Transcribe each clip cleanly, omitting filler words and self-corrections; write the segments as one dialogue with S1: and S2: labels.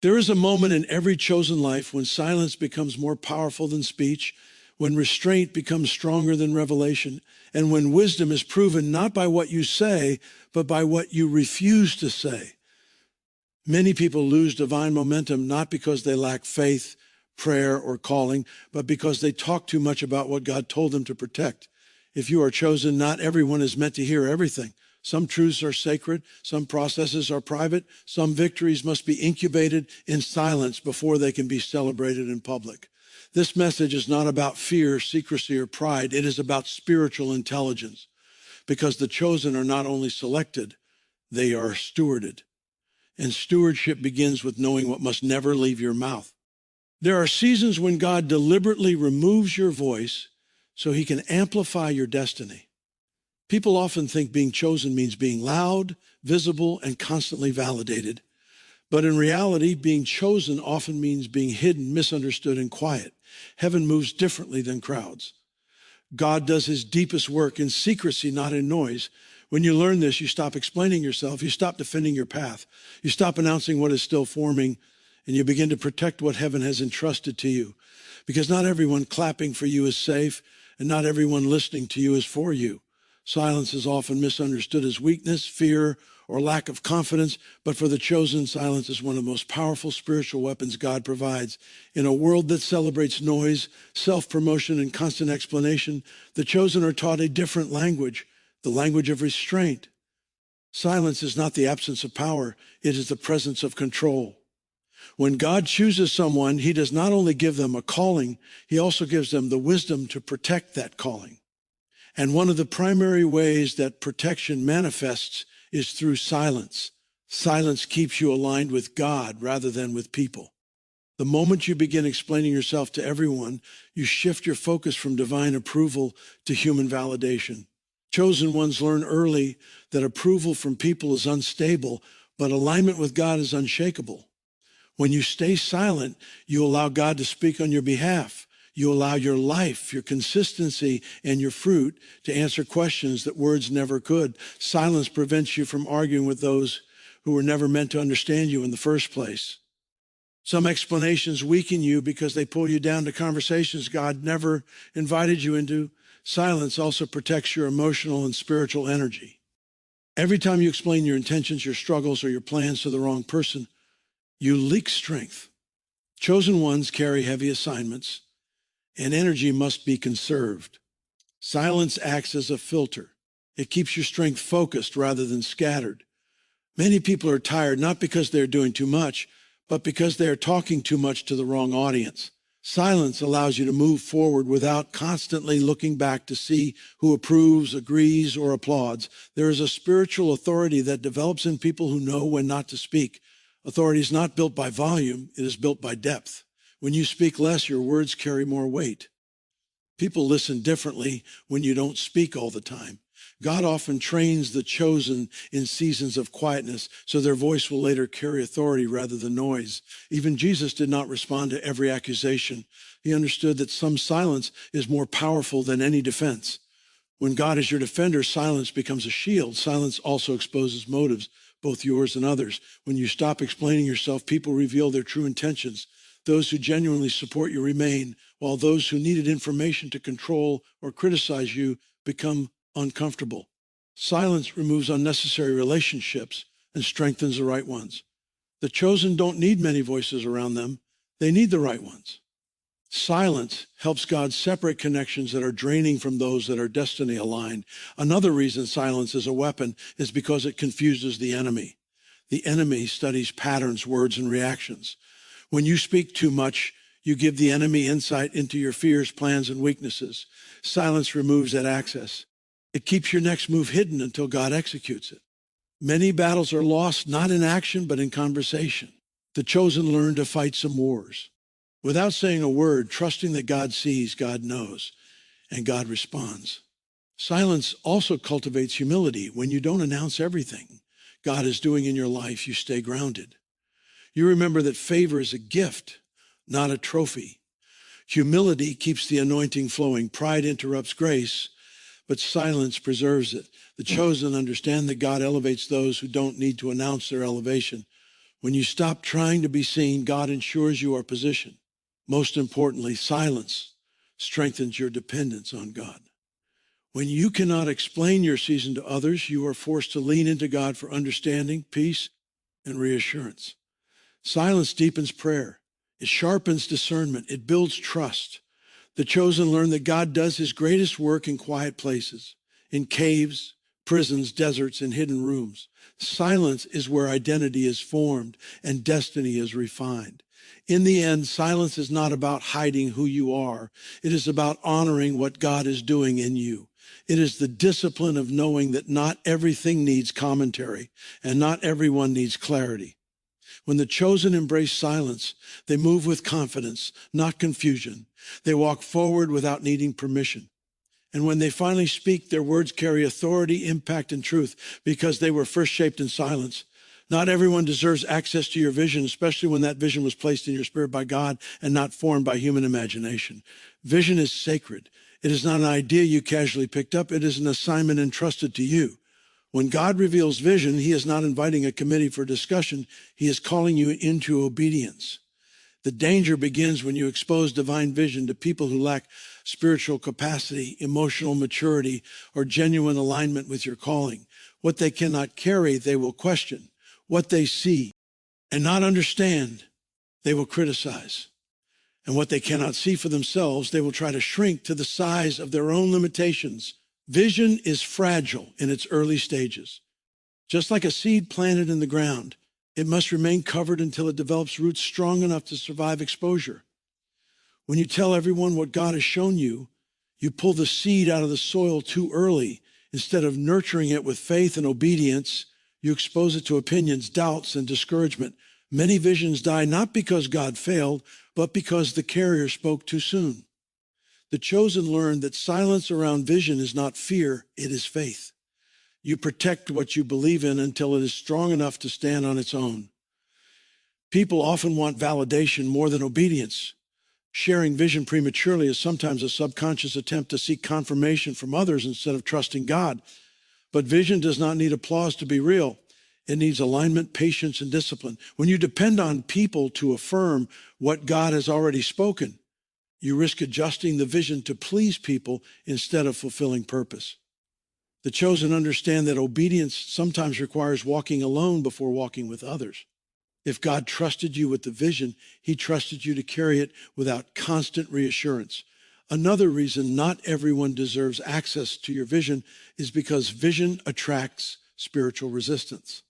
S1: There is a moment in every chosen life when silence becomes more powerful than speech, when restraint becomes stronger than revelation, and when wisdom is proven not by what you say, but by what you refuse to say. Many people lose divine momentum not because they lack faith, prayer, or calling, but because they talk too much about what God told them to protect. If you are chosen, not everyone is meant to hear everything. Some truths are sacred, some processes are private, some victories must be incubated in silence before they can be celebrated in public. This message is not about fear, secrecy, or pride. It is about spiritual intelligence, because the chosen are not only selected, they are stewarded. And stewardship begins with knowing what must never leave your mouth. There are seasons when God deliberately removes your voice so he can amplify your destiny. People often think being chosen means being loud, visible, and constantly validated. But in reality, being chosen often means being hidden, misunderstood, and quiet. Heaven moves differently than crowds. God does his deepest work in secrecy, not in noise. When you learn this, you stop explaining yourself, you stop defending your path, you stop announcing what is still forming, and you begin to protect what heaven has entrusted to you. Because not everyone clapping for you is safe, and not everyone listening to you is for you. Silence is often misunderstood as weakness, fear, or lack of confidence, but for the chosen, silence is one of the most powerful spiritual weapons God provides. In a world that celebrates noise, self-promotion, and constant explanation, the chosen are taught a different language, the language of restraint. Silence is not the absence of power, it is the presence of control. When God chooses someone, he does not only give them a calling, he also gives them the wisdom to protect that calling. And one of the primary ways that protection manifests is through silence. Silence keeps you aligned with God rather than with people. The moment you begin explaining yourself to everyone, you shift your focus from divine approval to human validation. Chosen ones learn early that approval from people is unstable, but alignment with God is unshakable. When you stay silent, you allow God to speak on your behalf. You allow your life, your consistency, and your fruit to answer questions that words never could. Silence prevents you from arguing with those who were never meant to understand you in the first place. Some explanations weaken you because they pull you down to conversations God never invited you into. Silence also protects your emotional and spiritual energy. Every time you explain your intentions, your struggles, or your plans to the wrong person, you leak strength. Chosen ones carry heavy assignments, and energy must be conserved. Silence acts as a filter. It keeps your strength focused rather than scattered. Many people are tired not because they're doing too much, but because they are talking too much to the wrong audience. Silence allows you to move forward without constantly looking back to see who approves, agrees, or applauds. There is a spiritual authority that develops in people who know when not to speak. Authority is not built by volume, it is built by depth. When you speak less, your words carry more weight. People listen differently when you don't speak all the time. God often trains the chosen in seasons of quietness, so their voice will later carry authority rather than noise. Even Jesus did not respond to every accusation. He understood that some silence is more powerful than any defense. When God is your defender, silence becomes a shield. Silence also exposes motives, both yours and others. When you stop explaining yourself, people reveal their true intentions. Those who genuinely support you remain, while those who needed information to control or criticize you become uncomfortable. Silence removes unnecessary relationships and strengthens the right ones. The chosen don't need many voices around them. They need the right ones. Silence helps God separate connections that are draining from those that are destiny aligned. Another reason silence is a weapon is because it confuses the enemy. The enemy studies patterns, words, and reactions. When you speak too much, you give the enemy insight into your fears, plans, and weaknesses. Silence removes that access. It keeps your next move hidden until God executes it. Many battles are lost not in action, but in conversation. The chosen learn to fight some wars without saying a word, trusting that God sees, God knows, and God responds. Silence also cultivates humility. When you don't announce everything God is doing in your life, you stay grounded. You remember that favor is a gift, not a trophy. Humility keeps the anointing flowing. Pride interrupts grace, but silence preserves it. The chosen understand that God elevates those who don't need to announce their elevation. When you stop trying to be seen, God ensures you are positioned. Most importantly, silence strengthens your dependence on God. When you cannot explain your season to others, you are forced to lean into God for understanding, peace, and reassurance. Silence deepens prayer. It sharpens discernment. It builds trust. The chosen learn that God does his greatest work in quiet places, in caves, prisons, deserts, and hidden rooms. Silence is where identity is formed and destiny is refined. In the end, silence is not about hiding who you are. It is about honoring what God is doing in you. It is the discipline of knowing that not everything needs commentary and not everyone needs clarity. When the chosen embrace silence, they move with confidence, not confusion. They walk forward without needing permission. And when they finally speak, their words carry authority, impact, and truth because they were first shaped in silence. Not everyone deserves access to your vision, especially when that vision was placed in your spirit by God and not formed by human imagination. Vision is sacred. It is not an idea you casually picked up. It is an assignment entrusted to you. When God reveals vision, he is not inviting a committee for discussion. He is calling you into obedience. The danger begins when you expose divine vision to people who lack spiritual capacity, emotional maturity, or genuine alignment with your calling. What they cannot carry, they will question. What they see and not understand, they will criticize. And what they cannot see for themselves, they will try to shrink to the size of their own limitations. Vision is fragile in its early stages. Just like a seed planted in the ground, it must remain covered until it develops roots strong enough to survive exposure. When you tell everyone what God has shown you, you pull the seed out of the soil too early. Instead of nurturing it with faith and obedience, you expose it to opinions, doubts, and discouragement. Many visions die not because God failed, but because the carrier spoke too soon. The chosen learn that silence around vision is not fear, it is faith. You protect what you believe in until it is strong enough to stand on its own. People often want validation more than obedience. Sharing vision prematurely is sometimes a subconscious attempt to seek confirmation from others instead of trusting God. But vision does not need applause to be real. It needs alignment, patience, and discipline. When you depend on people to affirm what God has already spoken, you risk adjusting the vision to please people instead of fulfilling purpose. The chosen understand that obedience sometimes requires walking alone before walking with others. If God trusted you with the vision, he trusted you to carry it without constant reassurance. Another reason not everyone deserves access to your vision is because vision attracts spiritual resistance.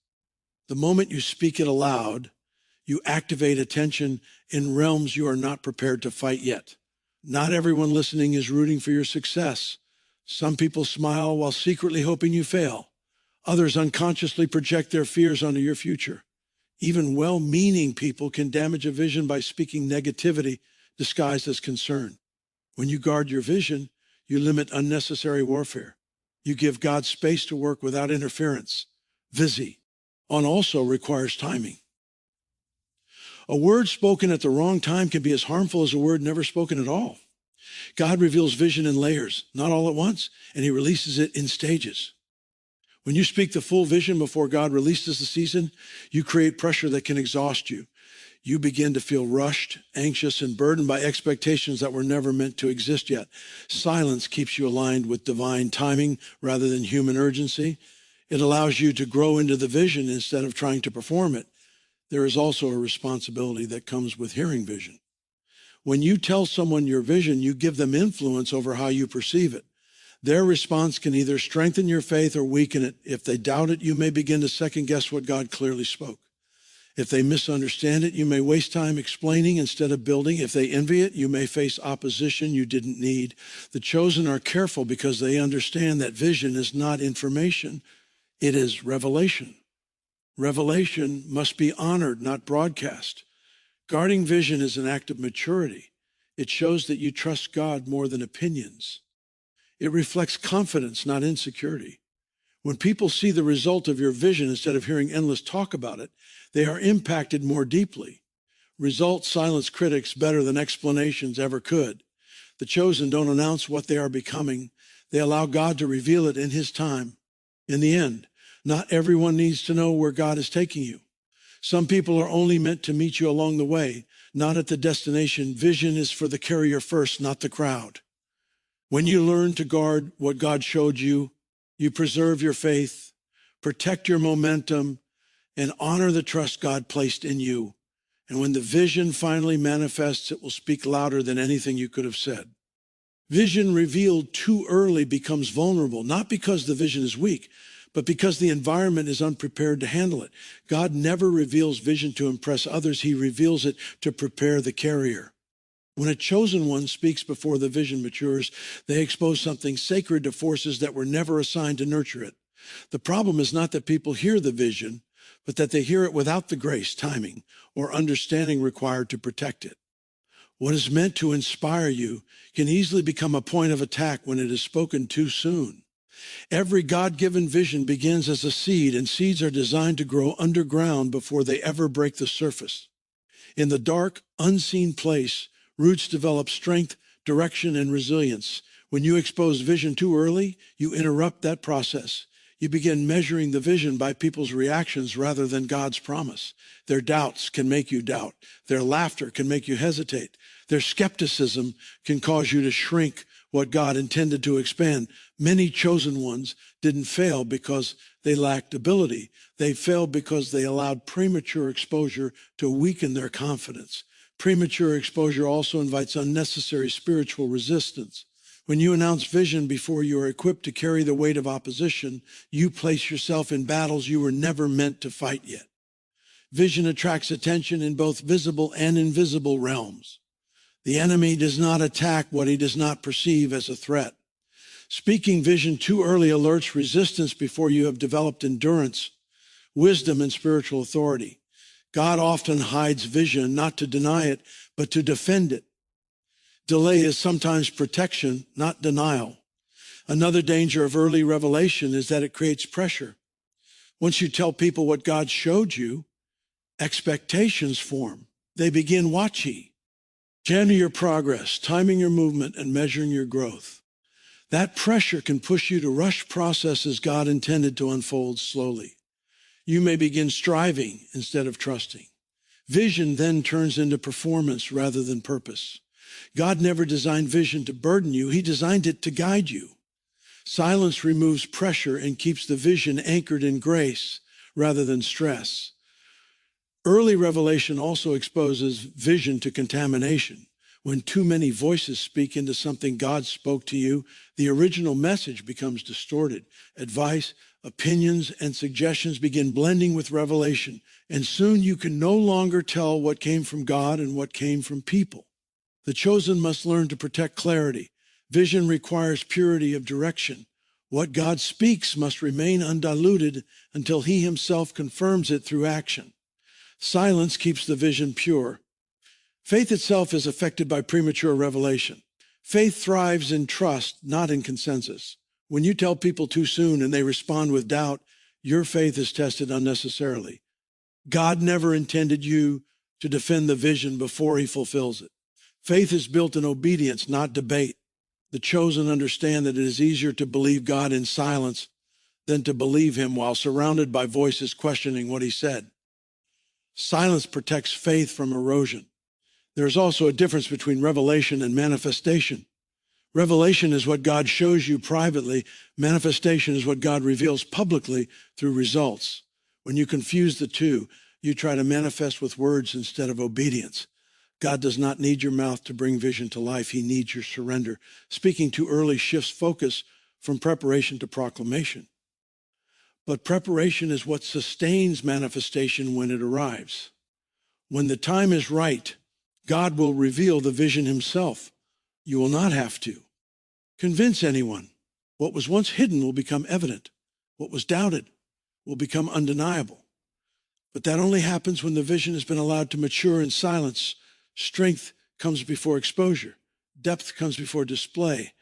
S1: The moment you speak it aloud, you activate attention in realms you are not prepared to fight yet. Not everyone listening is rooting for your success. Some people smile while secretly hoping you fail. Others unconsciously project their fears onto your future. Even well-meaning people can damage a vision by speaking negativity disguised as concern. When you guard your vision, you limit unnecessary warfare. You give God space to work without interference. Visi on also requires timing. A word spoken at the wrong time can be as harmful as a word never spoken at all. God reveals vision in layers, not all at once, and he releases it in stages. When you speak the full vision before God releases the season, you create pressure that can exhaust you. You begin to feel rushed, anxious, and burdened by expectations that were never meant to exist yet. Silence keeps you aligned with divine timing rather than human urgency. It allows you to grow into the vision instead of trying to perform it. There is also a responsibility that comes with hearing vision. When you tell someone your vision, you give them influence over how you perceive it. Their response can either strengthen your faith or weaken it. If they doubt it, you may begin to second guess what God clearly spoke. If they misunderstand it, you may waste time explaining instead of building. If they envy it, you may face opposition you didn't need. The chosen are careful because they understand that vision is not information. It is revelation. Revelation must be honored, not broadcast. Guarding vision is an act of maturity. It shows that you trust God more than opinions. It reflects confidence, not insecurity. When people see the result of your vision instead of hearing endless talk about it, they are impacted more deeply. Results silence critics better than explanations ever could. The chosen don't announce what they are becoming. They allow God to reveal it in his time. In the end, not everyone needs to know where God is taking you. Some people are only meant to meet you along the way, not at the destination. Vision is for the carrier first, not the crowd. When you learn to guard what God showed you, you preserve your faith, protect your momentum, and honor the trust God placed in you. And when the vision finally manifests, it will speak louder than anything you could have said. Vision revealed too early becomes vulnerable, not because the vision is weak, but because the environment is unprepared to handle it. God never reveals vision to impress others. He reveals it to prepare the carrier. When a chosen one speaks before the vision matures, they expose something sacred to forces that were never assigned to nurture it. The problem is not that people hear the vision, but that they hear it without the grace, timing, or understanding required to protect it. What is meant to inspire you can easily become a point of attack when it is spoken too soon. Every God-given vision begins as a seed, and seeds are designed to grow underground before they ever break the surface. In the dark, unseen place, roots develop strength, direction, and resilience. When you expose vision too early, you interrupt that process. You begin measuring the vision by people's reactions rather than God's promise. Their doubts can make you doubt. Their laughter can make you hesitate. Their skepticism can cause you to shrink what God intended to expand. Many chosen ones didn't fail because they lacked ability. They failed because they allowed premature exposure to weaken their confidence. Premature exposure also invites unnecessary spiritual resistance. When you announce vision before you are equipped to carry the weight of opposition, you place yourself in battles you were never meant to fight yet. Vision attracts attention in both visible and invisible realms. The enemy does not attack what he does not perceive as a threat. Speaking vision too early alerts resistance before you have developed endurance, wisdom, and spiritual authority. God often hides vision, not to deny it, but to defend it. Delay is sometimes protection, not denial. Another danger of early revelation is that it creates pressure. Once you tell people what God showed you, expectations form. They begin watching your progress, timing your movement, and measuring your growth. That pressure can push you to rush processes God intended to unfold slowly. You may begin striving instead of trusting. Vision then turns into performance rather than purpose. God never designed vision to burden you. He designed it to guide you. Silence removes pressure and keeps the vision anchored in grace rather than stress. Early revelation also exposes vision to contamination. When too many voices speak into something God spoke to you, the original message becomes distorted. Advice, opinions, and suggestions begin blending with revelation, and soon you can no longer tell what came from God and what came from people. The chosen must learn to protect clarity. Vision requires purity of direction. What God speaks must remain undiluted until he himself confirms it through action. Silence keeps the vision pure. Faith itself is affected by premature revelation. Faith thrives in trust, not in consensus. When you tell people too soon and they respond with doubt, your faith is tested unnecessarily. God never intended you to defend the vision before he fulfills it. Faith is built in obedience, not debate. The chosen understand that it is easier to believe God in silence than to believe him while surrounded by voices questioning what he said. Silence protects faith from erosion. There is also a difference between revelation and manifestation. Revelation is what God shows you privately. Manifestation is what God reveals publicly through results. When you confuse the two, you try to manifest with words instead of obedience. God does not need your mouth to bring vision to life. He needs your surrender. Speaking too early shifts focus from preparation to proclamation. But preparation is what sustains manifestation when it arrives. When the time is right, God will reveal the vision himself. You will not have to convince anyone. What was once hidden will become evident. What was doubted will become undeniable. But that only happens when the vision has been allowed to mature in silence. Strength comes before exposure. Depth comes before display.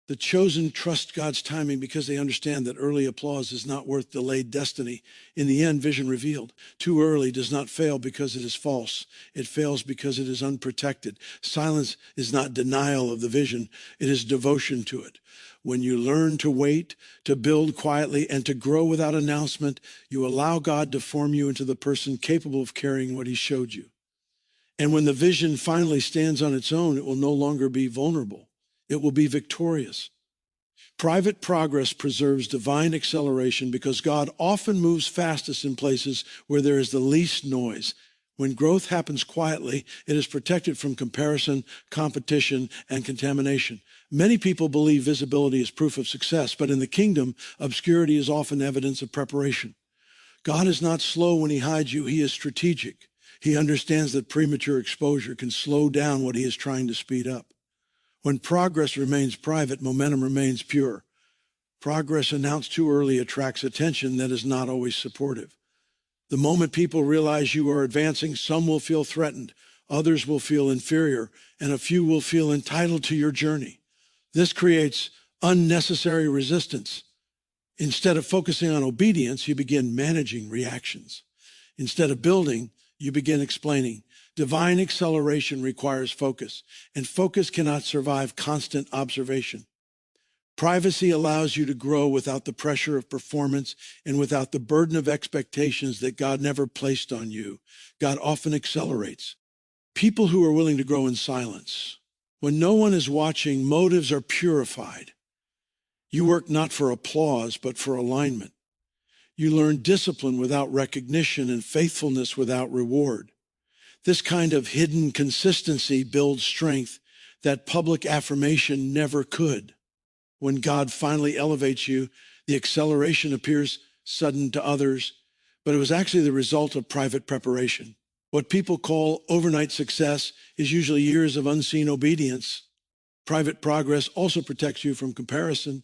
S1: The chosen trust God's timing because they understand that early applause is not worth delayed destiny. In the end, vision revealed. Too early does not fail because it is false. It fails because it is unprotected. Silence is not denial of the vision. It is devotion to it. When you learn to wait, to build quietly, and to grow without announcement, you allow God to form you into the person capable of carrying what he showed you. And when the vision finally stands on its own, it will no longer be vulnerable. It will be victorious. Private progress preserves divine acceleration because God often moves fastest in places where there is the least noise. When growth happens quietly, it is protected from comparison, competition, and contamination. Many people believe visibility is proof of success, but in the kingdom, obscurity is often evidence of preparation. God is not slow when he hides you. He is strategic. He understands that premature exposure can slow down what he is trying to speed up. When progress remains private, momentum remains pure. Progress announced too early attracts attention that is not always supportive. The moment people realize you are advancing, some will feel threatened, others will feel inferior, and a few will feel entitled to your journey. This creates unnecessary resistance. Instead of focusing on obedience, you begin managing reactions. Instead of building, you begin explaining. Divine acceleration requires focus, and focus cannot survive constant observation. Privacy allows you to grow without the pressure of performance and without the burden of expectations that God never placed on you. God often accelerates. People who are willing to grow in silence. When no one is watching, motives are purified. You work not for applause, but for alignment. You learn discipline without recognition and faithfulness without reward. This kind of hidden consistency builds strength that public affirmation never could. When God finally elevates you, the acceleration appears sudden to others, but it was actually the result of private preparation. What people call overnight success is usually years of unseen obedience. Private progress also protects you from comparison.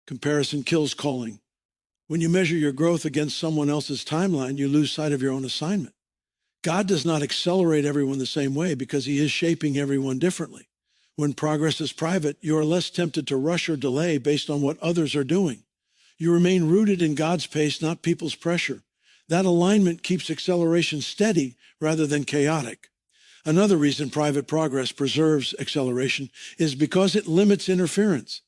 S1: Comparison kills calling. When you measure your growth against someone else's timeline, you lose sight of your own assignment. God does not accelerate everyone the same way because he is shaping everyone differently. When progress is private, you are less tempted to rush or delay based on what others are doing. You remain rooted in God's pace, not people's pressure. That alignment keeps acceleration steady rather than chaotic. Another reason private progress preserves acceleration is because it limits interference.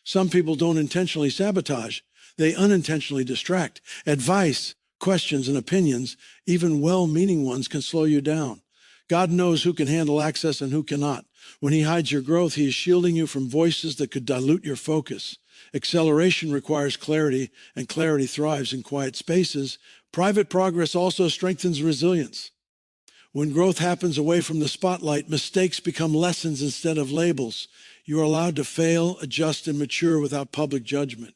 S1: Some people don't intentionally sabotage. They unintentionally distract. Advice, questions, and opinions, even well-meaning ones, can slow you down. God knows who can handle access and who cannot. When he hides your growth, he is shielding you from voices that could dilute your focus. Acceleration requires clarity, and clarity thrives in quiet spaces. Private progress also strengthens resilience. When growth happens away from the spotlight, mistakes become lessons instead of labels. You are allowed to fail, adjust, and mature without public judgment.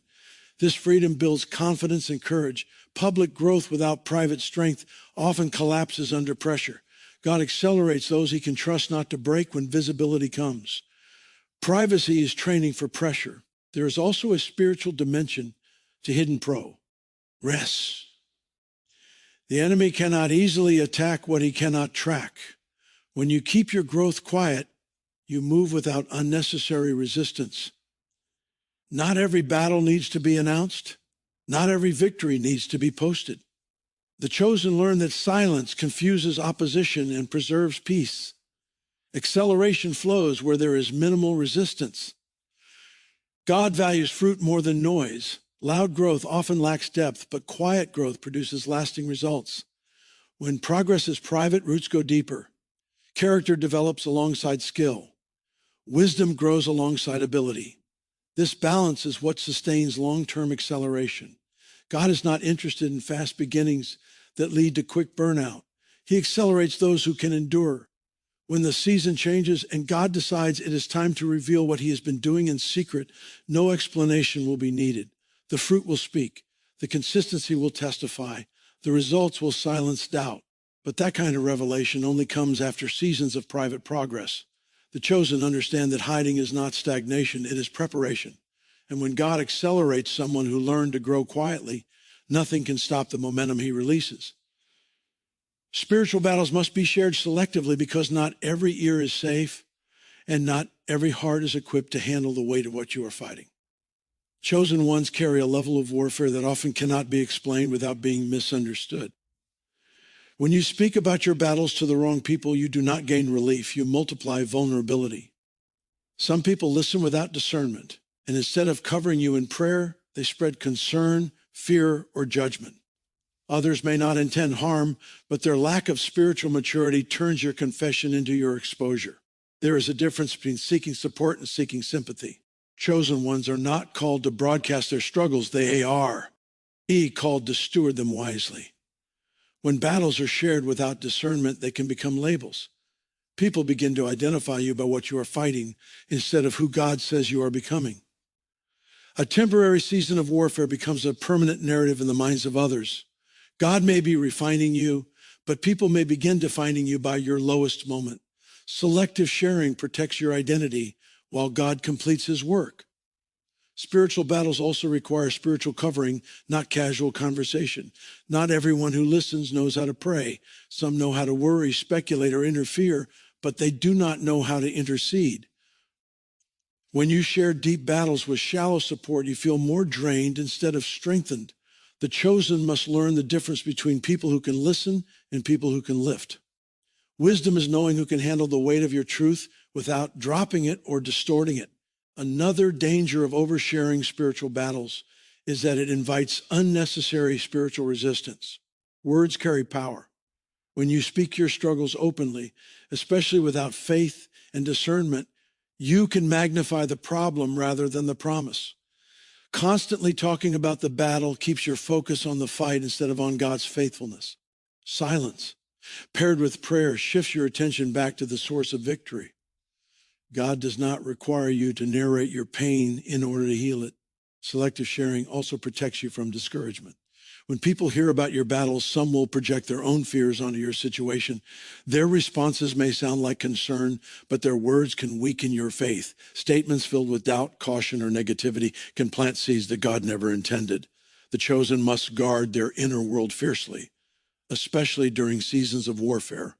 S1: This freedom builds confidence and courage. Public growth without private strength often collapses under pressure. God accelerates those he can trust not to break when visibility comes. Privacy is training for pressure. There is also a spiritual dimension to hidden rest. The enemy cannot easily attack what he cannot track. When you keep your growth quiet, you move without unnecessary resistance. Not every battle needs to be announced. Not every victory needs to be posted. The chosen learn that silence confuses opposition and preserves peace. Acceleration flows where there is minimal resistance. God values fruit more than noise. Loud growth often lacks depth, but quiet growth produces lasting results. When progress is private, roots go deeper. Character develops alongside skill. Wisdom grows alongside ability. This balance is what sustains long-term acceleration. God is not interested in fast beginnings that lead to quick burnout. He accelerates those who can endure. When the season changes and God decides it is time to reveal what he has been doing in secret, no explanation will be needed. The fruit will speak. The consistency will testify. The results will silence doubt. But that kind of revelation only comes after seasons of private progress. The chosen understand that hiding is not stagnation, it is preparation. And when God accelerates someone who learned to grow quietly, nothing can stop the momentum he releases. Spiritual battles must be shared selectively because not every ear is safe and not every heart is equipped to handle the weight of what you are fighting. Chosen ones carry a level of warfare that often cannot be explained without being misunderstood. When you speak about your battles to the wrong people, you do not gain relief, you multiply vulnerability. Some people listen without discernment, And instead of covering you in prayer, they spread concern, fear, or judgment. Others may not intend harm, but their lack of spiritual maturity turns your confession into your exposure. There is a difference between seeking support and seeking sympathy. Chosen ones are not called to broadcast their struggles. They are called to steward them wisely. When battles are shared without discernment, they can become labels. People begin to identify you by what you are fighting instead of who God says you are becoming. A temporary season of warfare becomes a permanent narrative in the minds of others. God may be refining you, but people may begin defining you by your lowest moment. Selective sharing protects your identity while God completes his work. Spiritual battles also require spiritual covering, not casual conversation. Not everyone who listens knows how to pray. Some know how to worry, speculate, or interfere, but they do not know how to intercede. When you share deep battles with shallow support, you feel more drained instead of strengthened. The chosen must learn the difference between people who can listen and people who can lift. Wisdom is knowing who can handle the weight of your truth without dropping it or distorting it. Another danger of oversharing spiritual battles is that it invites unnecessary spiritual resistance. Words carry power. When you speak your struggles openly, especially without faith and discernment, you can magnify the problem rather than the promise. Constantly talking about the battle keeps your focus on the fight instead of on God's faithfulness. Silence, paired with prayer, shifts your attention back to the source of victory. God does not require you to narrate your pain in order to heal it. Selective sharing also protects you from discouragement. When people hear about your battles, some will project their own fears onto your situation. Their responses may sound like concern, but their words can weaken your faith. Statements filled with doubt, caution, or negativity can plant seeds that God never intended. The chosen must guard their inner world fiercely, especially during seasons of warfare.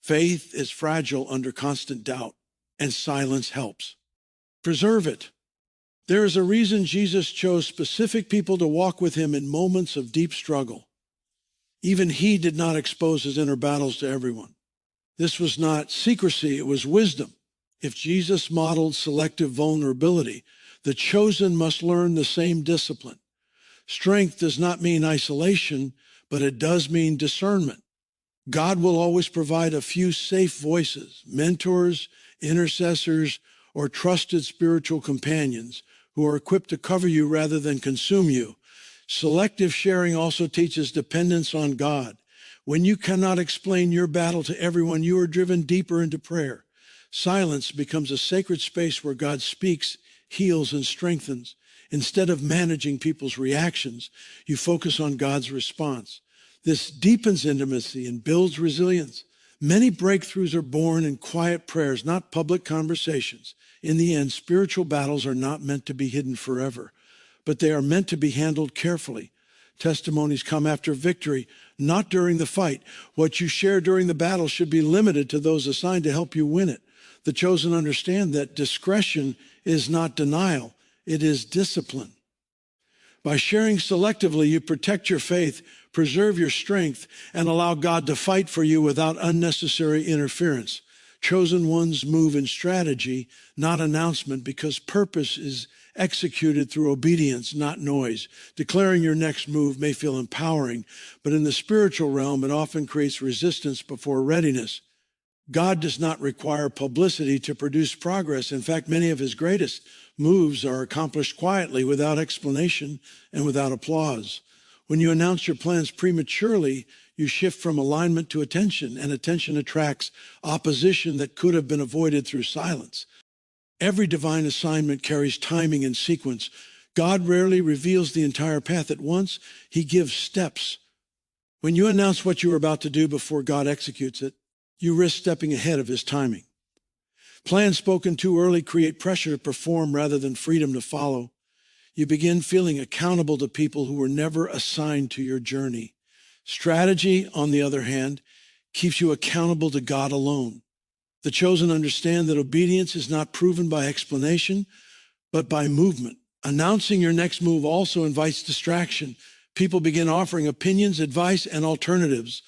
S1: Faith is fragile under constant doubt, and silence helps. Preserve it. There is a reason Jesus chose specific people to walk with him in moments of deep struggle. Even he did not expose his inner battles to everyone. This was not secrecy, it was wisdom. If Jesus modeled selective vulnerability, the chosen must learn the same discipline. Strength does not mean isolation, but it does mean discernment. God will always provide a few safe voices, mentors, intercessors, or trusted spiritual companions who are equipped to cover you rather than consume you. Selective sharing also teaches dependence on God. When you cannot explain your battle to everyone, you are driven deeper into prayer. Silence becomes a sacred space where God speaks, heals, and strengthens. Instead of managing people's reactions, you focus on God's response. This deepens intimacy and builds resilience. Many breakthroughs are born in quiet prayers, not public conversations. In the end, spiritual battles are not meant to be hidden forever, but they are meant to be handled carefully. Testimonies come after victory, not during the fight. What you share during the battle should be limited to those assigned to help you win it. The chosen understand that discretion is not denial, it is discipline. By sharing selectively, you protect your faith, preserve your strength, and allow God to fight for you without unnecessary interference. Chosen ones move in strategy, not announcement, because purpose is executed through obedience, not noise. Declaring your next move may feel empowering, but in the spiritual realm, it often creates resistance before readiness. God does not require publicity to produce progress. In fact, many of his greatest moves are accomplished quietly, without explanation and without applause. When you announce your plans prematurely, you shift from alignment to attention, and attention attracts opposition that could have been avoided through silence. Every divine assignment carries timing and sequence. God rarely reveals the entire path at once. He gives steps. When you announce what you are about to do before God executes it, you risk stepping ahead of his timing. Plans spoken too early create pressure to perform rather than freedom to follow. You begin feeling accountable to people who were never assigned to your journey. Strategy, on the other hand, keeps you accountable to God alone. The chosen understand that obedience is not proven by explanation, but by movement. Announcing your next move also invites distraction. People begin offering opinions, advice, and alternatives.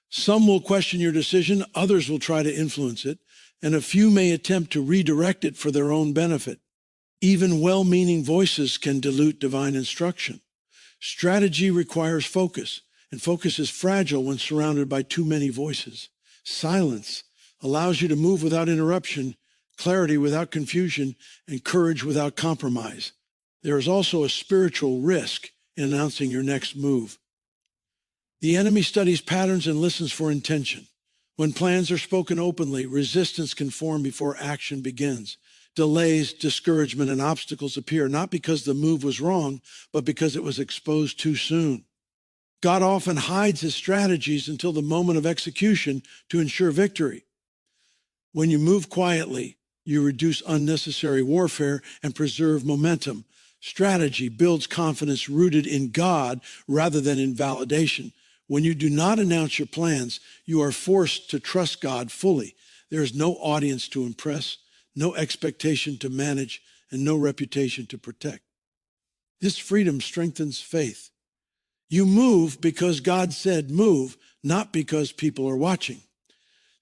S1: Some will question your decision, others will try to influence it, and a few may attempt to redirect it for their own benefit. Even well-meaning voices can dilute divine instruction. Strategy requires focus, and focus is fragile when surrounded by too many voices. Silence allows you to move without interruption, clarity without confusion, and courage without compromise. There is also a spiritual risk in announcing your next move. The enemy studies patterns and listens for intention. When plans are spoken openly, resistance can form before action begins. Delays, discouragement, and obstacles appear not because the move was wrong, but because it was exposed too soon. God often hides his strategies until the moment of execution to ensure victory. When you move quietly, you reduce unnecessary warfare and preserve momentum. Strategy builds confidence rooted in God rather than in validation. When you do not announce your plans, you are forced to trust God fully. There is no audience to impress, no expectation to manage, and no reputation to protect. This freedom strengthens faith. You move because God said move, not because people are watching.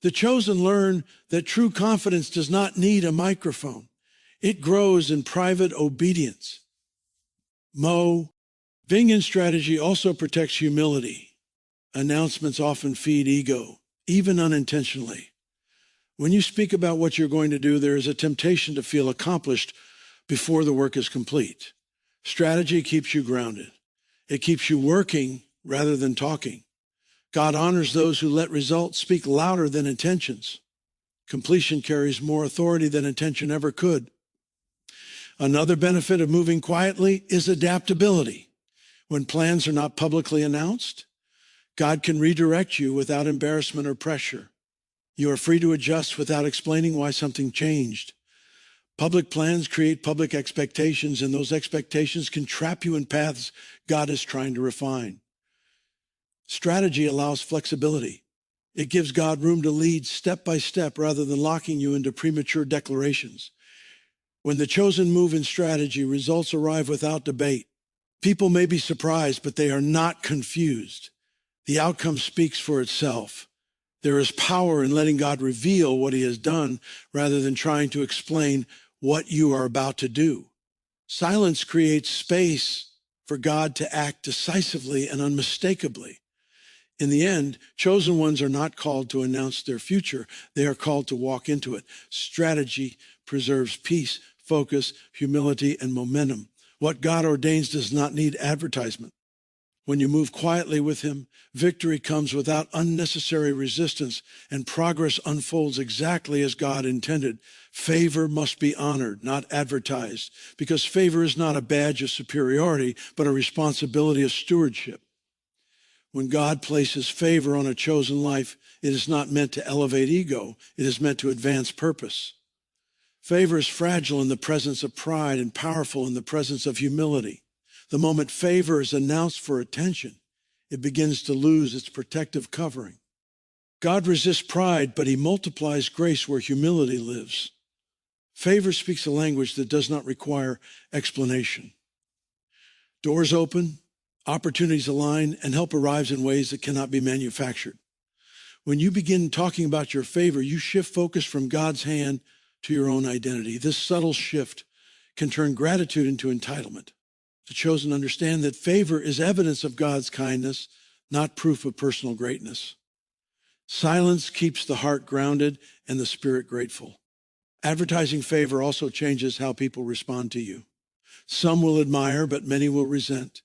S1: The chosen learn that true confidence does not need a microphone. It grows in private obedience. Being in strategy also protects humility. Announcements often feed ego, even unintentionally. When you speak about what you're going to do, there is a temptation to feel accomplished before the work is complete. Strategy keeps you grounded. It keeps you working rather than talking. God honors those who let results speak louder than intentions. Completion carries more authority than intention ever could. Another benefit of moving quietly is adaptability. When plans are not publicly announced, God can redirect you without embarrassment or pressure. You are free to adjust without explaining why something changed. Public plans create public expectations, and those expectations can trap you in paths God is trying to refine. Strategy allows flexibility. It gives God room to lead step by step rather than locking you into premature declarations. When the chosen move in strategy, results arrive without debate. People may be surprised, but they are not confused. The outcome speaks for itself. There is power in letting God reveal what he has done rather than trying to explain what you are about to do. Silence creates space for God to act decisively and unmistakably. In the end, chosen ones are not called to announce their future. They are called to walk into it. Strategy preserves peace, focus, humility, and momentum. What God ordains does not need advertisement. When you move quietly with him, victory comes without unnecessary resistance, and progress unfolds exactly as God intended. Favor must be honored, not advertised, because favor is not a badge of superiority, but a responsibility of stewardship. When God places favor on a chosen life, it is not meant to elevate ego. It is meant to advance purpose. Favor is fragile in the presence of pride and powerful in the presence of humility. The moment favor is announced for attention, it begins to lose its protective covering. God resists pride, but he multiplies grace where humility lives. Favor speaks a language that does not require explanation. Doors open, opportunities align, and help arrives in ways that cannot be manufactured. When you begin talking about your favor, you shift focus from God's hand to your own identity. This subtle shift can turn gratitude into entitlement. The chosen understand that favor is evidence of God's kindness, not proof of personal greatness. Silence keeps the heart grounded and the spirit grateful. Advertising favor also changes how people respond to you. Some will admire, but many will resent.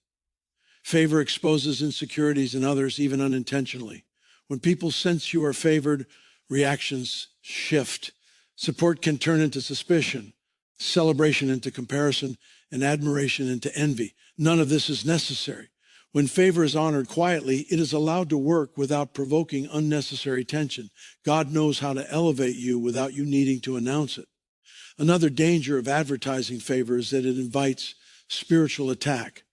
S1: Favor exposes insecurities in others, even unintentionally. When people sense you are favored, reactions shift. Support can turn into suspicion, celebration into comparison, and admiration into envy. None of this is necessary. When favor is honored quietly, it is allowed to work without provoking unnecessary tension. God knows how to elevate you without you needing to announce it. Another danger of advertising favor is that it invites spiritual attack.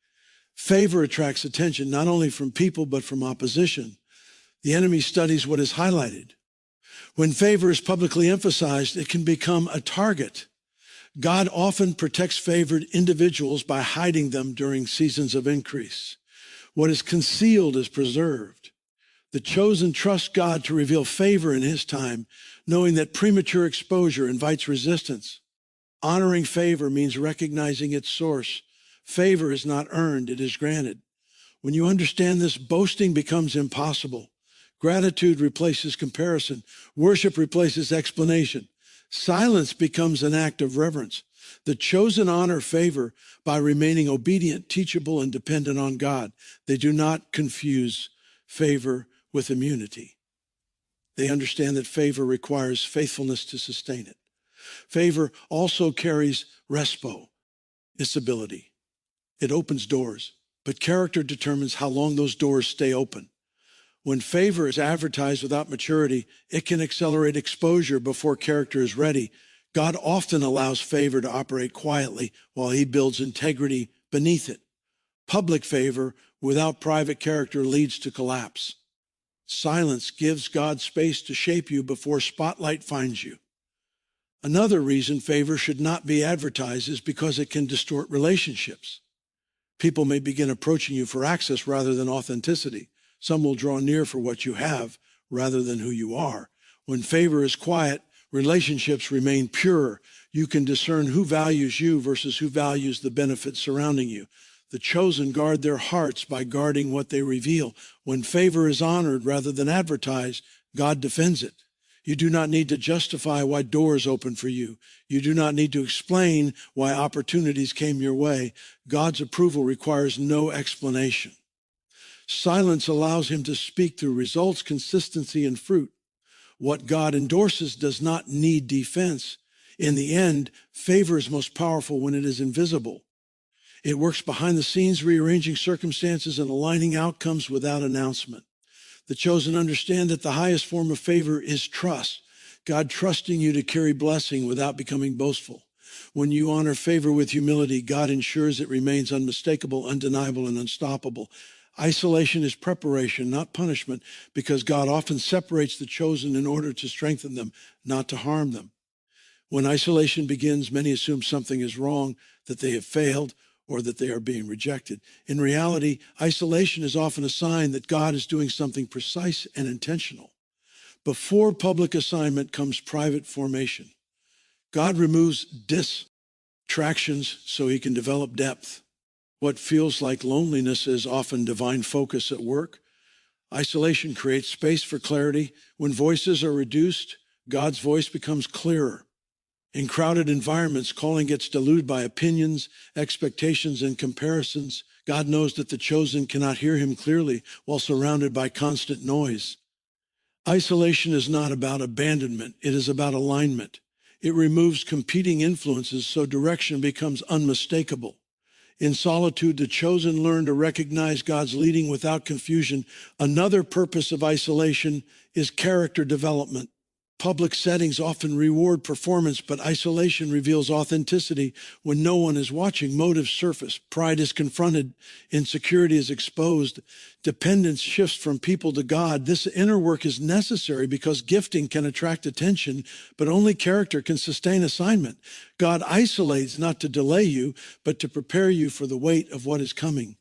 S1: Favor attracts attention not only from people, but from opposition. The enemy studies what is highlighted. When favor is publicly emphasized, it can become a target. God often protects favored individuals by hiding them during seasons of increase. What is concealed is preserved. The chosen trust God to reveal favor in his time, knowing that premature exposure invites resistance. Honoring favor means recognizing its source. Favor is not earned, it is granted. When you understand this, boasting becomes impossible. Gratitude replaces comparison. Worship replaces explanation. Silence becomes an act of reverence. The chosen honor favor by remaining obedient, teachable, and dependent on God. They do not confuse favor with immunity. They understand that favor requires faithfulness to sustain it. Favor also carries respo, its ability. It opens doors, but character determines how long those doors stay open. When favor is advertised without maturity, it can accelerate exposure before character is ready. God often allows favor to operate quietly while he builds integrity beneath it. Public favor without private character leads to collapse. Silence gives God space to shape you before spotlight finds you. Another reason favor should not be advertised is because it can distort relationships. People may begin approaching you for access rather than authenticity. Some will draw near for what you have rather than who you are. When favor is quiet, relationships remain pure. You can discern who values you versus who values the benefits surrounding you. The chosen guard their hearts by guarding what they reveal. When favor is honored rather than advertised, God defends it. You do not need to justify why doors open for you. You do not need to explain why opportunities came your way. God's approval requires no explanation. Silence allows him to speak through results, consistency, and fruit. What God endorses does not need defense. In the end, favor is most powerful when it is invisible. It works behind the scenes, rearranging circumstances and aligning outcomes without announcement. The chosen understand that the highest form of favor is trust. God trusting you to carry blessing without becoming boastful. When you honor favor with humility, God ensures it remains unmistakable, undeniable, and unstoppable. Isolation is preparation, not punishment, because God often separates the chosen in order to strengthen them, not to harm them. When isolation begins, many assume something is wrong, that they have failed, or that they are being rejected. In reality, isolation is often a sign that God is doing something precise and intentional. Before public assignment comes private formation. God removes distractions so he can develop depth. What feels like loneliness is often divine focus at work. Isolation creates space for clarity. When voices are reduced, God's voice becomes clearer. In crowded environments, calling gets diluted by opinions, expectations, and comparisons. God knows that the chosen cannot hear him clearly while surrounded by constant noise. Isolation is not about abandonment. It is about alignment. It removes competing influences so direction becomes unmistakable. In solitude, the chosen learn to recognize God's leading without confusion. Another purpose of isolation is character development. Public settings often reward performance, but isolation reveals authenticity. When no one is watching, motives surface, pride is confronted, insecurity is exposed, dependence shifts from people to God. This inner work is necessary because gifting can attract attention, but only character can sustain assignment. God isolates not to delay you, but to prepare you for the weight of what is coming.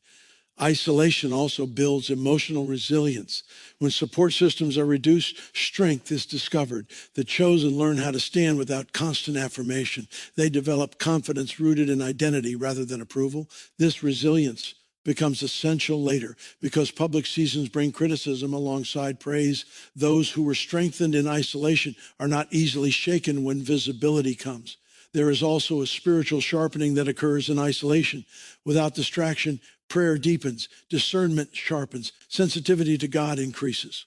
S1: Isolation also builds emotional resilience. When support systems are reduced, strength is discovered. The chosen learn how to stand without constant affirmation. They develop confidence rooted in identity rather than approval. This resilience becomes essential later because public seasons bring criticism alongside praise. Those who were strengthened in isolation are not easily shaken when visibility comes. There is also a spiritual sharpening that occurs in isolation. Without distraction, prayer deepens, discernment sharpens, sensitivity to God increases.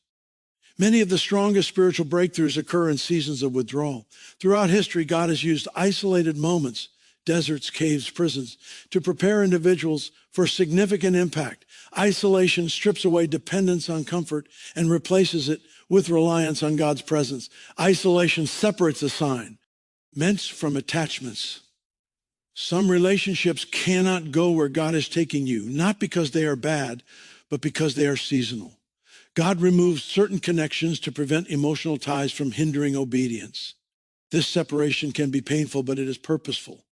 S1: Many of the strongest spiritual breakthroughs occur in seasons of withdrawal. Throughout history, God has used isolated moments, deserts, caves, prisons, to prepare individuals for significant impact. Isolation strips away dependence on comfort and replaces it with reliance on God's presence. Isolation separates a sign, meant from attachments. Some relationships cannot go where God is taking you, not because they are bad, but because they are seasonal. God removes certain connections to prevent emotional ties from hindering obedience. This separation can be painful, but it is purposeful.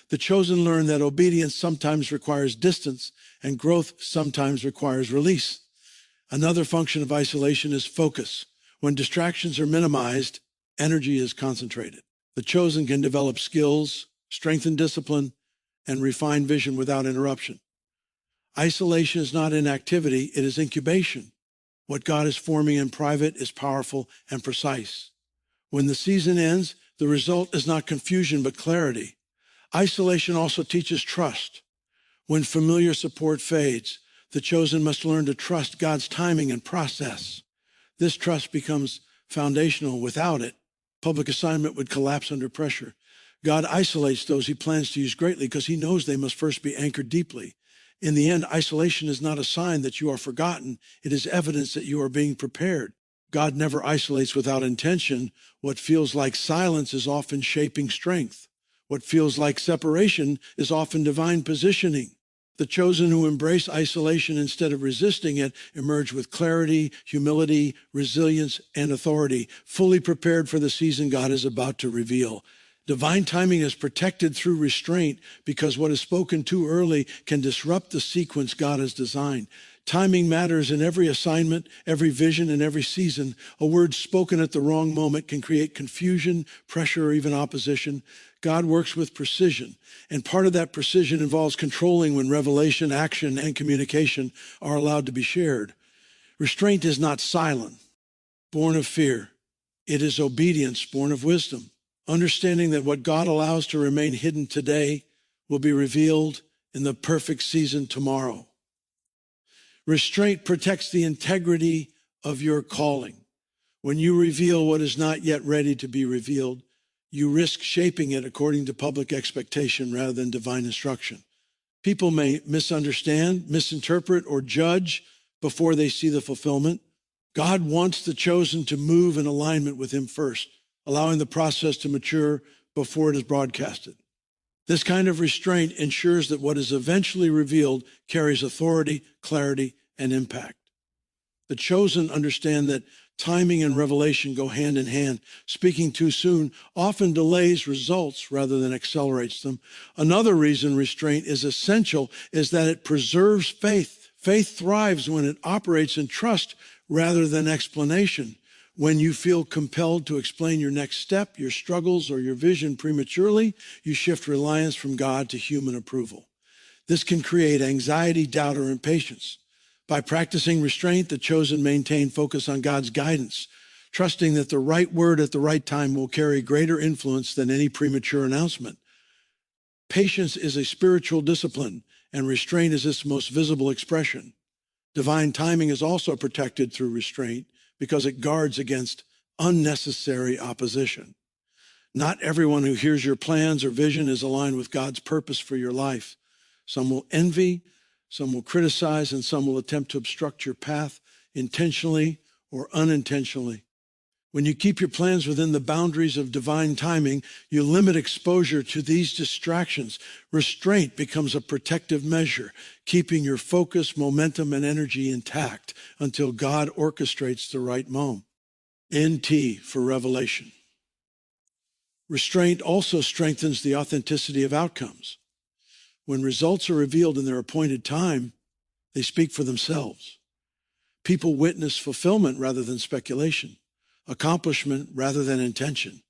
S1: The chosen learn that obedience sometimes requires distance and growth sometimes requires release. Another function of isolation is focus. When distractions are minimized, energy is concentrated. The chosen can develop skills, strengthen discipline, and refine vision without interruption. Isolation is not inactivity, it is incubation. What God is forming in private is powerful and precise. When the season ends, the result is not confusion but clarity. Isolation also teaches trust. When familiar support fades, the chosen must learn to trust God's timing and process. This trust becomes foundational. Without it, public assignment would collapse under pressure. God isolates those he plans to use greatly because he knows they must first be anchored deeply. In the end, isolation is not a sign that you are forgotten. It is evidence that you are being prepared. God never isolates without intention. What feels like silence is often shaping strength. What feels like separation is often divine positioning. The chosen who embrace isolation instead of resisting it emerge with clarity, humility, resilience, and authority, fully prepared for the season God is about to reveal. Divine timing is protected through restraint because what is spoken too early can disrupt the sequence God has designed. Timing matters in every assignment, every vision, and every season. A word spoken at the wrong moment can create confusion, pressure, or even opposition. God works with precision, and part of that precision involves controlling when revelation, action, and communication are allowed to be shared. Restraint is not silent, born of fear. It is obedience, born of wisdom. Understanding that what God allows to remain hidden today will be revealed in the perfect season tomorrow. Restraint protects the integrity of your calling. When you reveal what is not yet ready to be revealed, you risk shaping it according to public expectation rather than divine instruction. People may misunderstand, misinterpret, or judge before they see the fulfillment. God wants the chosen to move in alignment with him first, allowing the process to mature before it is broadcasted. This kind of restraint ensures that what is eventually revealed carries authority, clarity, and impact. The chosen understand that timing and revelation go hand in hand. Speaking too soon often delays results rather than accelerates them. Another reason restraint is essential is that it preserves faith. Faith thrives when it operates in trust rather than explanation. When you feel compelled to explain your next step, your struggles, or your vision prematurely, you shift reliance from God to human approval. This can create anxiety, doubt, or impatience. By practicing restraint, the chosen maintain focus on God's guidance, trusting that the right word at the right time will carry greater influence than any premature announcement. Patience is a spiritual discipline, and restraint is its most visible expression. Divine timing is also protected through restraint because it guards against unnecessary opposition. Not everyone who hears your plans or vision is aligned with God's purpose for your life. Some will envy, some will criticize, and some will attempt to obstruct your path intentionally or unintentionally. When you keep your plans within the boundaries of divine timing, you limit exposure to these distractions. Restraint becomes a protective measure, keeping your focus, momentum, and energy intact until God orchestrates the right moment. NT for revelation. Restraint also strengthens the authenticity of outcomes. When results are revealed in their appointed time, they speak for themselves. People witness fulfillment rather than speculation, accomplishment rather than intention.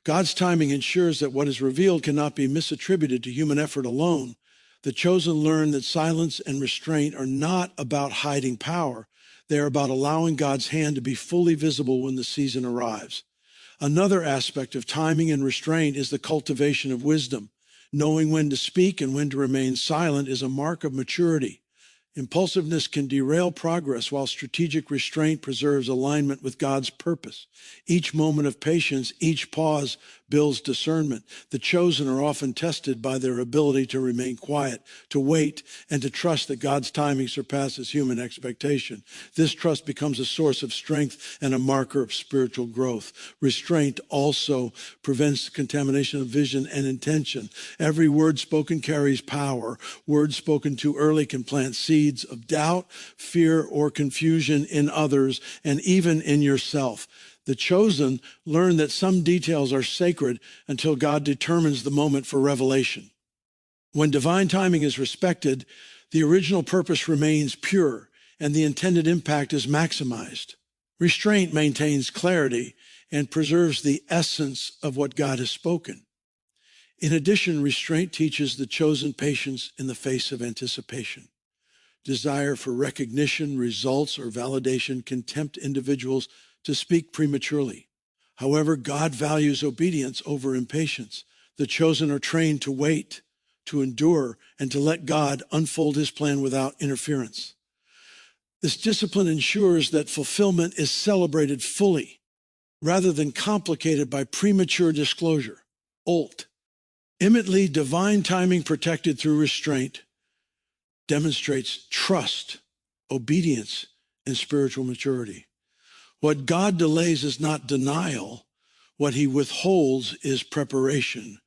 S1: God's timing ensures that what is revealed cannot be misattributed to human effort alone. The chosen learn that silence and restraint are not about hiding power. They are about allowing God's hand to be fully visible when the season arrives. Another aspect of timing and restraint is the cultivation of wisdom. Knowing when to speak and when to remain silent is a mark of maturity. Impulsiveness can derail progress, while strategic restraint preserves alignment with God's purpose. Each moment of patience, each pause builds discernment. The chosen are often tested by their ability to remain quiet, to wait, and to trust that God's timing surpasses human expectation. This trust becomes a source of strength and a marker of spiritual growth. Restraint also prevents contamination of vision and intention. Every word spoken carries power. Words spoken too early can plant seeds of doubt, fear, or confusion in others, and even in yourself. The chosen learn that some details are sacred until God determines the moment for revelation. When divine timing is respected, the original purpose remains pure and the intended impact is maximized. Restraint maintains clarity and preserves the essence of what God has spoken. In addition, restraint teaches the chosen patience in the face of anticipation. Desire for recognition, results, or validation can tempt individuals to speak prematurely. However, God values obedience over impatience. The chosen are trained to wait, to endure, and to let God unfold his plan without interference. This discipline ensures that fulfillment is celebrated fully, rather than complicated by premature disclosure. Ultimately, divine timing protected through restraint demonstrates trust, obedience, and spiritual maturity. What God delays is not denial. What he withholds is preparation.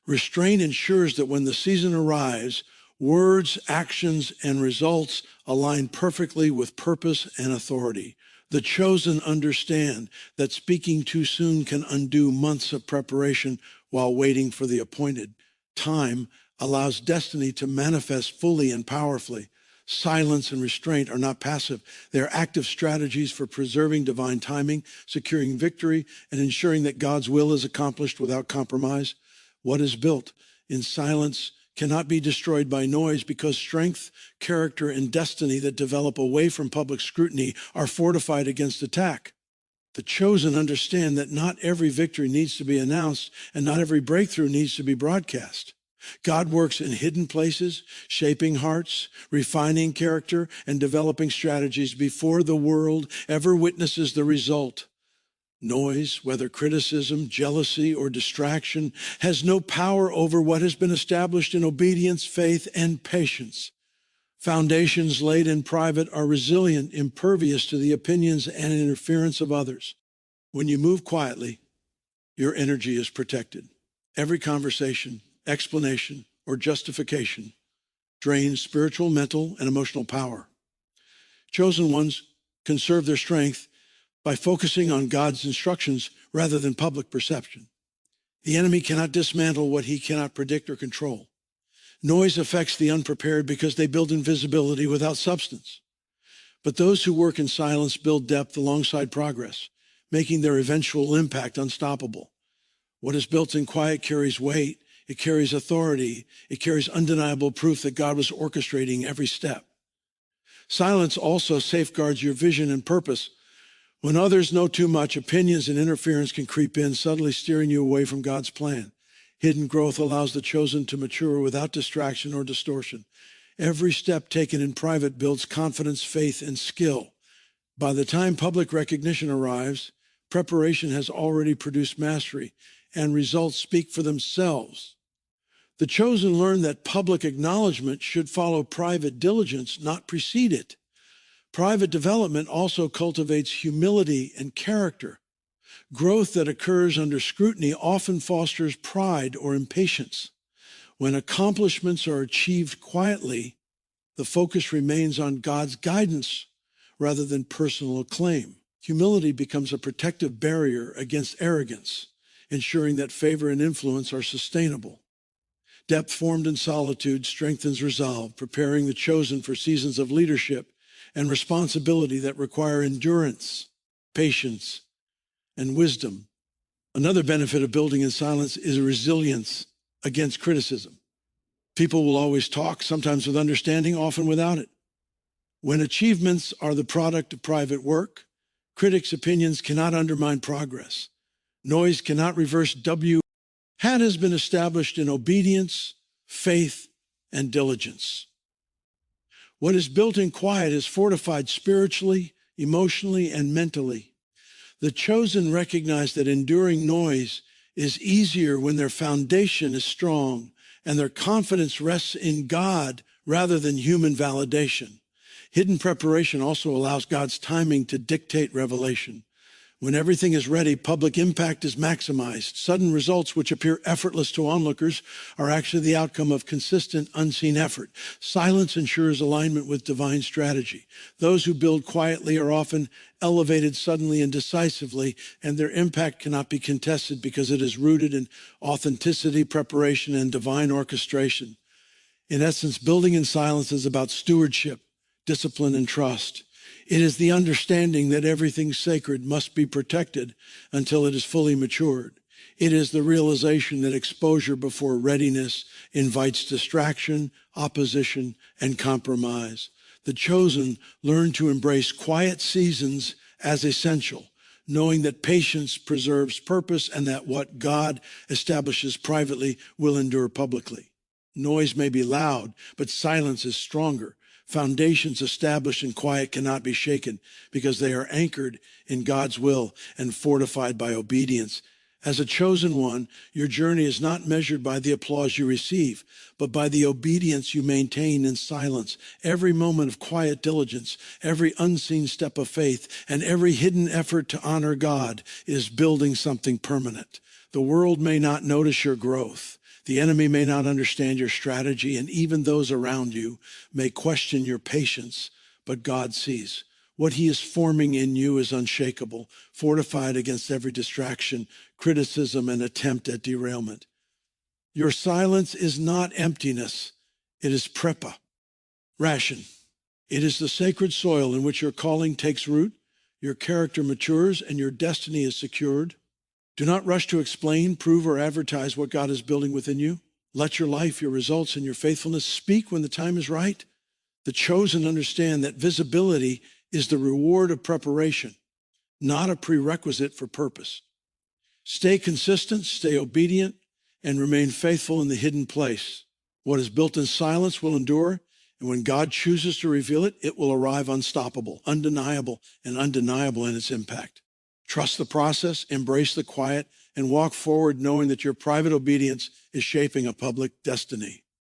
S1: Restraint ensures that when the season arrives, words, actions, and results align perfectly with purpose and authority. The chosen understand that speaking too soon can undo months of preparation while waiting for the appointed time allows destiny to manifest fully and powerfully. Silence and restraint are not passive. They are active strategies for preserving divine timing, securing victory, and ensuring that God's will is accomplished without compromise. What is built in silence cannot be destroyed by noise, because strength, character, and destiny that develop away from public scrutiny are fortified against attack. The chosen understand that not every victory needs to be announced, and not every breakthrough needs to be broadcast. God works in hidden places, shaping hearts, refining character, and developing strategies before the world ever witnesses the result. Noise, whether criticism, jealousy, or distraction, has no power over what has been established in obedience, faith, and patience. Foundations laid in private are resilient, impervious to the opinions and interference of others. When you move quietly, your energy is protected. Every conversation, explanation, or justification drains spiritual, mental, and emotional power. Chosen ones conserve their strength by focusing on God's instructions rather than public perception. The enemy cannot dismantle what he cannot predict or control. Noise affects the unprepared because they build invisibility without substance. But those who work in silence build depth alongside progress, making their eventual impact unstoppable. What is built in quiet carries weight. It carries authority. It carries undeniable proof that God was orchestrating every step. Silence also safeguards your vision and purpose. When others know too much, opinions and interference can creep in, subtly steering you away from God's plan. Hidden growth allows the chosen to mature without distraction or distortion. Every step taken in private builds confidence, faith, and skill. By the time public recognition arrives, preparation has already produced mastery, and results speak for themselves. The chosen learn that public acknowledgement should follow private diligence, not precede it. Private development also cultivates humility and character. Growth that occurs under scrutiny often fosters pride or impatience. When accomplishments are achieved quietly, the focus remains on God's guidance rather than personal acclaim. Humility becomes a protective barrier against arrogance, ensuring that favor and influence are sustainable. Depth formed in solitude strengthens resolve, preparing the chosen for seasons of leadership and responsibility that require endurance, patience, and wisdom. Another benefit of building in silence is resilience against criticism. People will always talk, sometimes with understanding, often without it. When achievements are the product of private work, critics' opinions cannot undermine progress. Noise cannot reverse has been established in obedience, faith, and diligence. What is built in quiet is fortified spiritually, emotionally, and mentally. The chosen recognize that enduring noise is easier when their foundation is strong and their confidence rests in God rather than human validation. Hidden preparation also allows God's timing to dictate revelation. When everything is ready, public impact is maximized. Sudden results, which appear effortless to onlookers, are actually the outcome of consistent, unseen effort. Silence ensures alignment with divine strategy. Those who build quietly are often elevated suddenly and decisively, and their impact cannot be contested because it is rooted in authenticity, preparation, and divine orchestration. In essence, building in silence is about stewardship, discipline, and trust. It is the understanding that everything sacred must be protected until it is fully matured. It is the realization that exposure before readiness invites distraction, opposition, and compromise. The chosen learn to embrace quiet seasons as essential, knowing that patience preserves purpose and that what God establishes privately will endure publicly. Noise may be loud, but silence is stronger. Foundations established in quiet cannot be shaken because they are anchored in God's will and fortified by obedience. As a chosen one, your journey is not measured by the applause you receive, but by the obedience you maintain in silence. Every moment of quiet diligence, every unseen step of faith, and every hidden effort to honor God is building something permanent. The world may not notice your growth. The enemy may not understand your strategy, and even those around you may question your patience, but God sees. What he is forming in you is unshakable, fortified against every distraction, criticism, and attempt at derailment. Your silence is not emptiness. It is prepa, ration. It is the sacred soil in which your calling takes root, your character matures, and your destiny is secured. Do not rush to explain, prove, or advertise what God is building within you. Let your life, your results, and your faithfulness speak when the time is right. The chosen understand that visibility is the reward of preparation, not a prerequisite for purpose. Stay consistent, stay obedient, and remain faithful in the hidden place. What is built in silence will endure, and when God chooses to reveal it, it will arrive unstoppable, undeniable, and undeniable in its impact. Trust the process, embrace the quiet, and walk forward knowing that your private obedience is shaping a public destiny.